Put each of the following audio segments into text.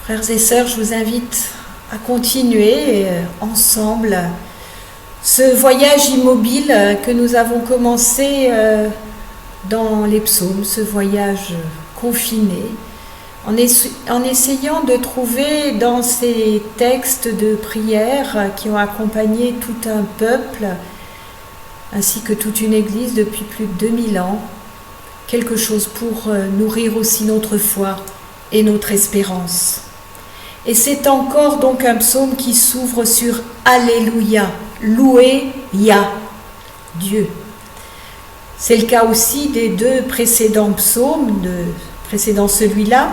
Frères et sœurs, je vous invite à continuer ensemble ce voyage immobile que nous avons commencé dans les psaumes, ce voyage confiné, en essayant de trouver dans ces textes de prière qui ont accompagné tout un peuple, ainsi que toute une église depuis plus de 2000 ans, quelque chose pour nourrir aussi notre foi et notre espérance. Et c'est encore donc un psaume qui s'ouvre sur Alléluia, loué Yah, Dieu. C'est le cas aussi des deux précédents psaumes, précédant celui-là,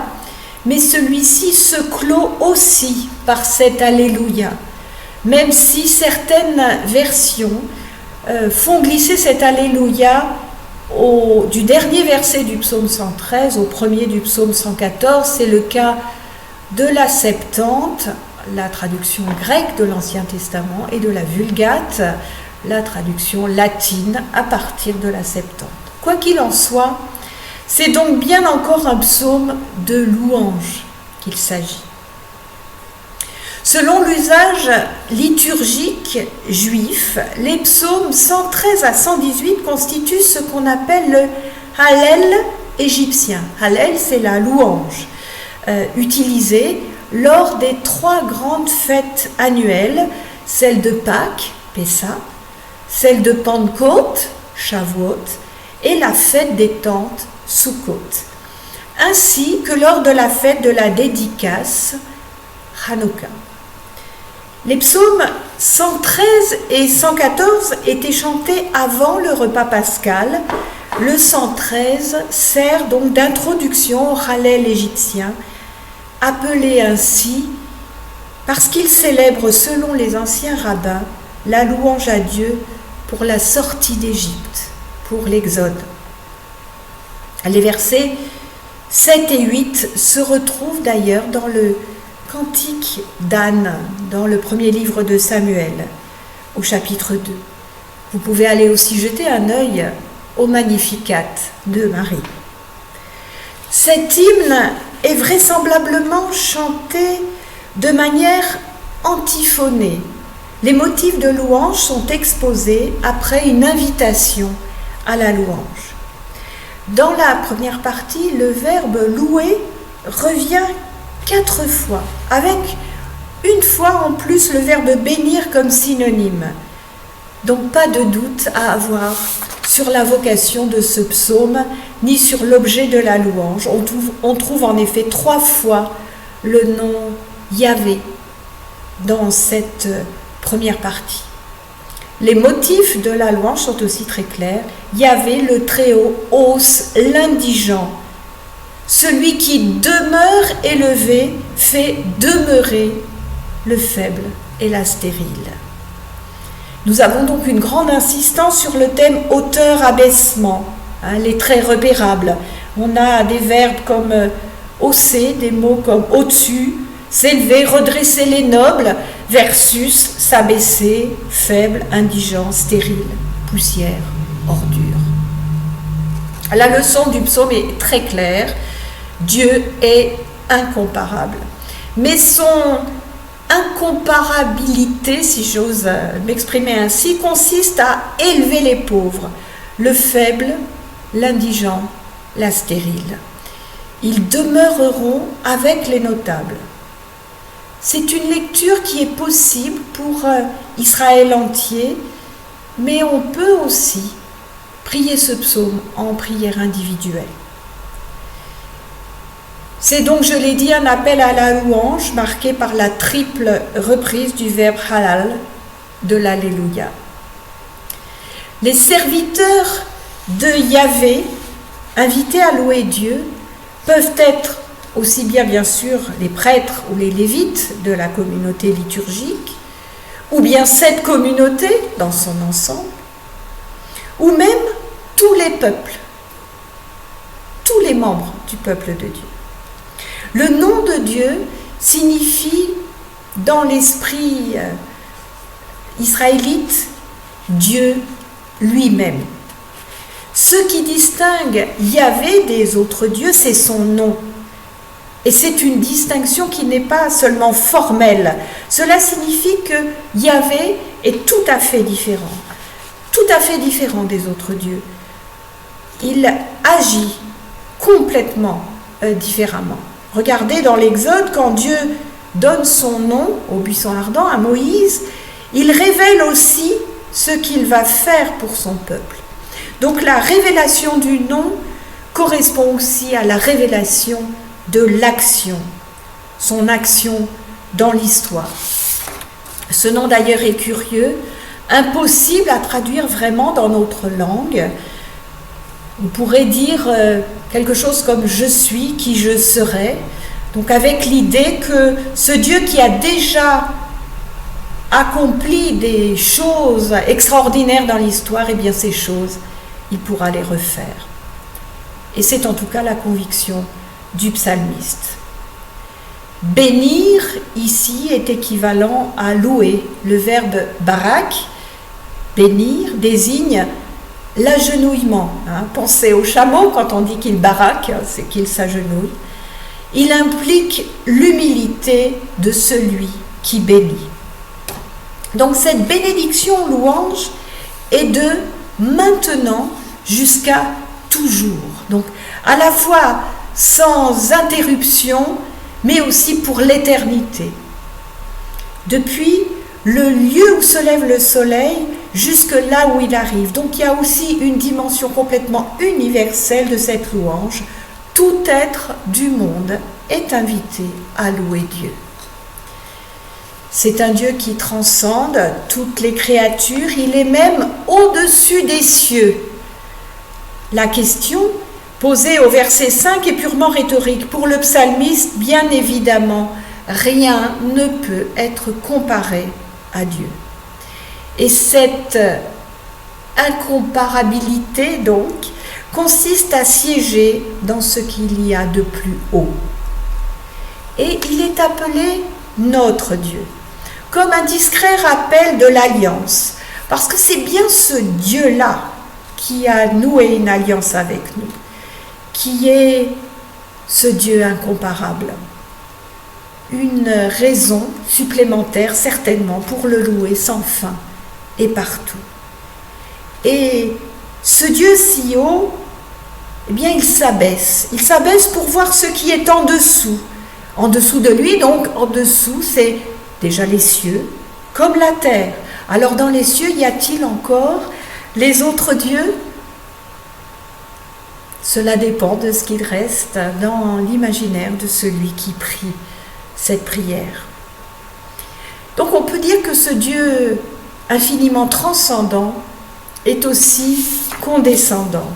mais celui-ci se clôt aussi par cet Alléluia, même si certaines versions font glisser cet Alléluia du dernier verset du psaume 113 au premier du psaume 114, c'est le cas de la Septante, la traduction grecque de l'Ancien Testament, et de la Vulgate, la traduction latine à partir de la Septante. Quoi qu'il en soit, c'est donc bien encore un psaume de louange qu'il s'agit. Selon l'usage liturgique juif, les psaumes 113 à 118 constituent ce qu'on appelle le Hallel égyptien. Hallel, c'est la louange. Utilisée lors des 3 grandes fêtes annuelles, celle de Pâques, Pessah, celle de Pentecôte, Shavuot, et la fête des tentes, Sukkot, ainsi que lors de la fête de la dédicace, Hanouka. Les psaumes 113 et 114 étaient chantés avant le repas pascal. Le 113 sert donc d'introduction au Hallel égyptien, appelé ainsi parce qu'il célèbre, selon les anciens rabbins, la louange à Dieu pour la sortie d'Égypte, pour l'Exode. Les versets 7 et 8 se retrouvent d'ailleurs dans le Cantique d'Anne, dans le premier livre de Samuel, au chapitre 2. Vous pouvez aller aussi jeter un œil au Magnificat de Marie. Cet hymne est vraisemblablement chanté de manière antiphonée. Les motifs de louange sont exposés après une invitation à la louange. Dans la première partie, le verbe louer revient 4 fois, avec une fois en plus le verbe bénir comme synonyme. Donc pas de doute à avoir sur la vocation de ce psaume, ni sur l'objet de la louange. On trouve en effet 3 fois le nom Yahvé dans cette première partie. Les motifs de la louange sont aussi très clairs. Yahvé, le Très-Haut, hausse l'indigent. Celui qui demeure élevé fait demeurer le faible et la stérile. Nous avons donc une grande insistance sur le thème hauteur-abaissement, les traits repérables. On a des verbes comme hausser, des mots comme au-dessus, s'élever, redresser les nobles, versus s'abaisser, faible, indigent, stérile, poussière, ordure. La leçon du psaume est très claire. Dieu est incomparable. Mais son incomparabilité, si j'ose m'exprimer ainsi, consiste à élever les pauvres, le faible, l'indigent, la stérile. Ils demeureront avec les notables. C'est une lecture qui est possible pour Israël entier, mais on peut aussi prier ce psaume en prière individuelle. C'est donc, je l'ai dit, un appel à la louange marqué par la triple reprise du verbe halal de l'Alléluia. Les serviteurs de Yahvé, invités à louer Dieu, peuvent être aussi bien sûr les prêtres ou les lévites de la communauté liturgique, ou bien cette communauté dans son ensemble, ou même tous les peuples, tous les membres du peuple de Dieu. Le nom de Dieu signifie, dans l'esprit israélite, Dieu lui-même. Ce qui distingue Yahvé des autres dieux, c'est son nom. Et c'est une distinction qui n'est pas seulement formelle. Cela signifie que Yahvé est tout à fait différent des autres dieux. Il agit complètement différemment. Regardez dans l'Exode, quand Dieu donne son nom au buisson ardent, à Moïse, il révèle aussi ce qu'il va faire pour son peuple. Donc la révélation du nom correspond aussi à la révélation de l'action, son action dans l'histoire. Ce nom d'ailleurs est curieux, impossible à traduire vraiment dans notre langue. On pourrait dire quelque chose comme « je suis qui je serai », donc avec l'idée que ce Dieu qui a déjà accompli des choses extraordinaires dans l'histoire, eh bien ces choses, il pourra les refaire. Et c'est en tout cas la conviction du psalmiste. Bénir, ici, est équivalent à louer. Le verbe barak, bénir, désigne l'agenouillement. Pensez au chameau, quand on dit qu'il baraque, c'est qu'il s'agenouille. Il implique l'humilité de celui qui bénit. Donc cette bénédiction louange est de maintenant jusqu'à toujours. Donc à la fois sans interruption, mais aussi pour l'éternité. Depuis le lieu où se lève le soleil jusque là où il arrive. Donc il y a aussi une dimension complètement universelle de cette louange. Tout être du monde est invité à louer Dieu. C'est un Dieu qui transcende toutes les créatures, il est même au-dessus des cieux. La question posée au verset 5 est purement rhétorique. Pour le psalmiste, bien évidemment, rien ne peut être comparé à Dieu. Et cette incomparabilité, donc, consiste à siéger dans ce qu'il y a de plus haut. Et il est appelé notre Dieu, comme un discret rappel de l'alliance, parce que c'est bien ce Dieu-là qui a noué une alliance avec nous, qui est ce Dieu incomparable. Une raison supplémentaire, certainement, pour le louer sans fin et partout. Et ce Dieu si haut, eh bien, il s'abaisse. Il s'abaisse pour voir ce qui est en dessous. En dessous de lui, donc, en dessous, c'est déjà les cieux, comme la terre. Alors, dans les cieux, y a-t-il encore les autres dieux ? Cela dépend de ce qu'il reste dans l'imaginaire de celui qui prie cette prière. Donc, on peut dire que ce Dieu infiniment transcendant est aussi condescendant.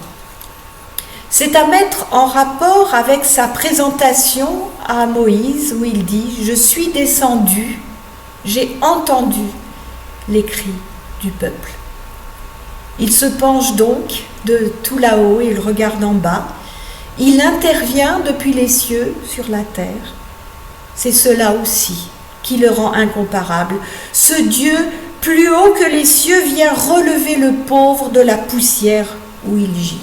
C'est à mettre en rapport avec sa présentation à Moïse où il dit « Je suis descendu, j'ai entendu les cris du peuple ». Il se penche donc de tout là-haut, il regarde en bas, il intervient depuis les cieux sur la terre. C'est cela aussi qui le rend incomparable. Ce Dieu plus haut que les cieux vient relever le pauvre de la poussière où il gît.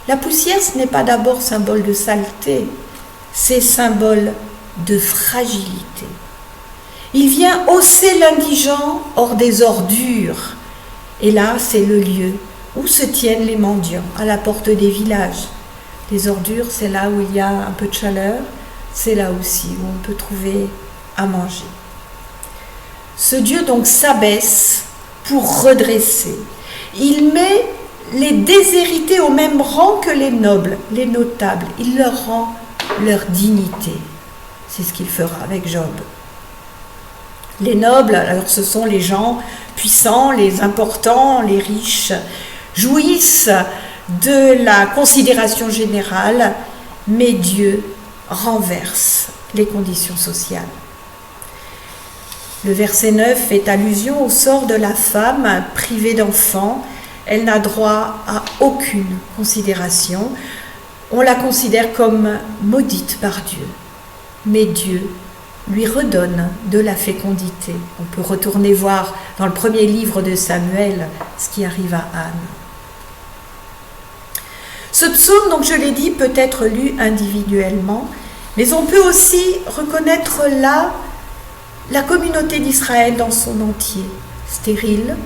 La poussière, ce n'est pas d'abord symbole de saleté, c'est symbole de fragilité. Il vient hausser l'indigent hors des ordures. Et là, c'est le lieu où se tiennent les mendiants, à la porte des villages. Les ordures, c'est là où il y a un peu de chaleur, c'est là aussi où on peut trouver à manger. Ce Dieu donc s'abaisse pour redresser. Il met les déshérités au même rang que les nobles, les notables. Il leur rend leur dignité. C'est ce qu'il fera avec Job. Les nobles, alors ce sont les gens puissants, les importants, les riches, jouissent de la considération générale, mais Dieu renverse les conditions sociales. Le verset 9 fait allusion au sort de la femme privée d'enfants. Elle n'a droit à aucune considération. On la considère comme maudite par Dieu. Mais Dieu lui redonne de la fécondité. On peut retourner voir dans le premier livre de Samuel ce qui arrive à Anne. Ce psaume, donc je l'ai dit, peut être lu individuellement, Mais on peut aussi reconnaître là la communauté d'Israël dans son entier, stérile,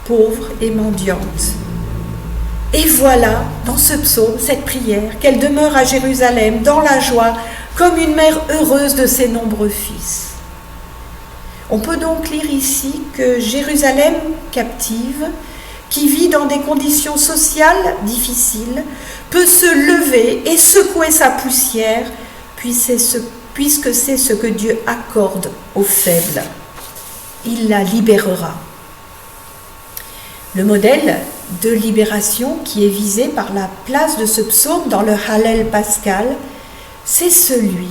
pauvre et mendiante. Et voilà, dans ce psaume, cette prière, qu'elle demeure à Jérusalem, dans la joie, comme une mère heureuse de ses nombreux fils. On peut donc lire ici que Jérusalem captive, qui vit dans des conditions sociales difficiles, peut se lever et secouer sa poussière, puisque c'est ce que Dieu accorde aux faibles. Il la libérera. Le modèle de libération qui est visé par la place de ce psaume dans le Hallel pascal, c'est celui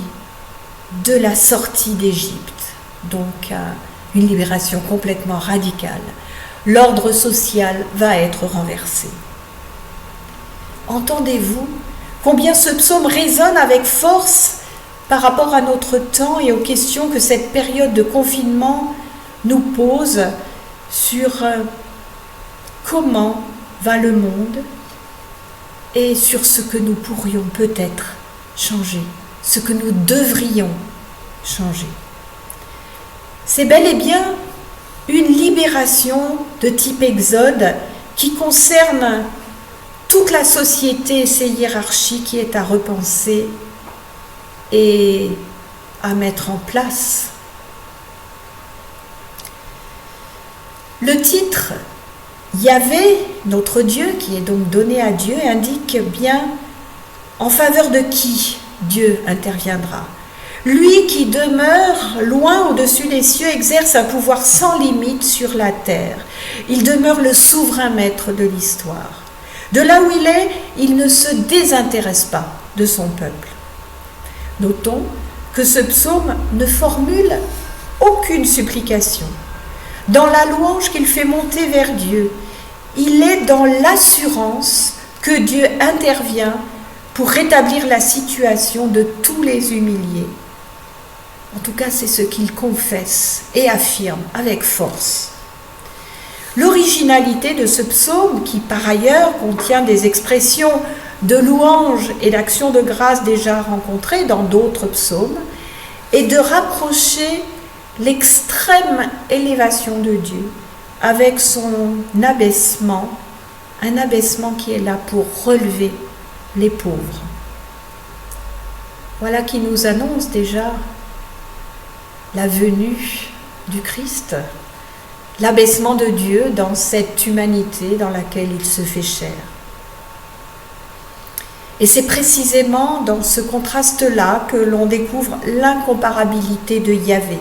de la sortie d'Égypte, donc une libération complètement radicale. L'ordre social va être renversé. Entendez-vous combien ce psaume résonne avec force par rapport à notre temps et aux questions que cette période de confinement nous pose sur comment va le monde et sur ce que nous pourrions peut-être changer, ce que nous devrions changer. C'est bel et bien une libération de type exode qui concerne toute la société et ses hiérarchies qui est à repenser et à mettre en place. Le titre Yahvé, notre Dieu, qui est donc donné à Dieu, indique bien en faveur de qui Dieu interviendra. Lui qui demeure loin au-dessus des cieux exerce un pouvoir sans limite sur la terre. Il demeure le souverain maître de l'histoire. De là où il ne se désintéresse pas de son peuple. Notons que ce psaume ne formule aucune supplication. Dans la louange qu'il fait monter vers Dieu, il est dans l'assurance que Dieu intervient pour rétablir la situation de tous les humiliés. En tout cas, c'est ce qu'il confesse et affirme avec force. L'originalité de ce psaume, qui par ailleurs contient des expressions de louange et d'action de grâce déjà rencontrées dans d'autres psaumes, est de rapprocher l'extrême élévation de Dieu avec son abaissement, un abaissement qui est là pour relever les pauvres. Voilà qui nous annonce déjà la venue du Christ, l'abaissement de Dieu dans cette humanité dans laquelle il se fait chair. Et c'est précisément dans ce contraste-là que l'on découvre l'incomparabilité de Yahvé,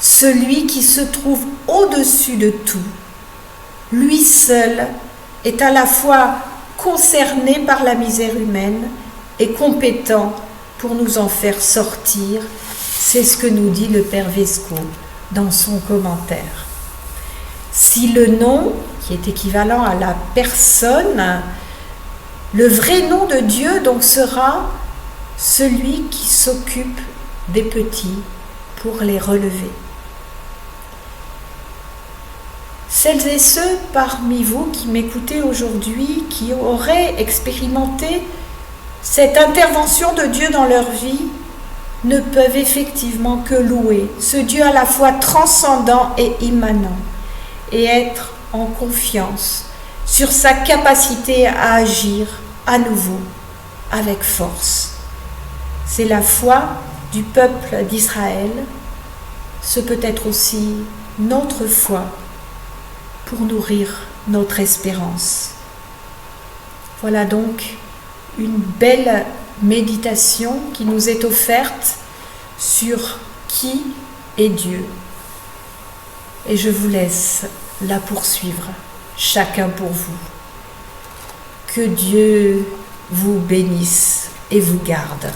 celui qui se trouve au-dessus de tout. Lui seul est à la fois concerné par la misère humaine et compétent pour nous en faire sortir. C'est ce que nous dit le Père Vesco dans son commentaire. Si le nom, qui est équivalent à la personne, le vrai nom de Dieu donc sera celui qui s'occupe des petits pour les relever. Celles et ceux parmi vous qui m'écoutez aujourd'hui, qui auraient expérimenté cette intervention de Dieu dans leur vie, ne peuvent effectivement que louer ce Dieu à la fois transcendant et immanent et être en confiance sur sa capacité à agir à nouveau avec force. C'est la foi du peuple d'Israël, ce peut être aussi notre foi pour nourrir notre espérance. Voilà donc une belle méditation qui nous est offerte sur qui est Dieu. Et je vous laisse la poursuivre, chacun pour vous. Que Dieu vous bénisse et vous garde.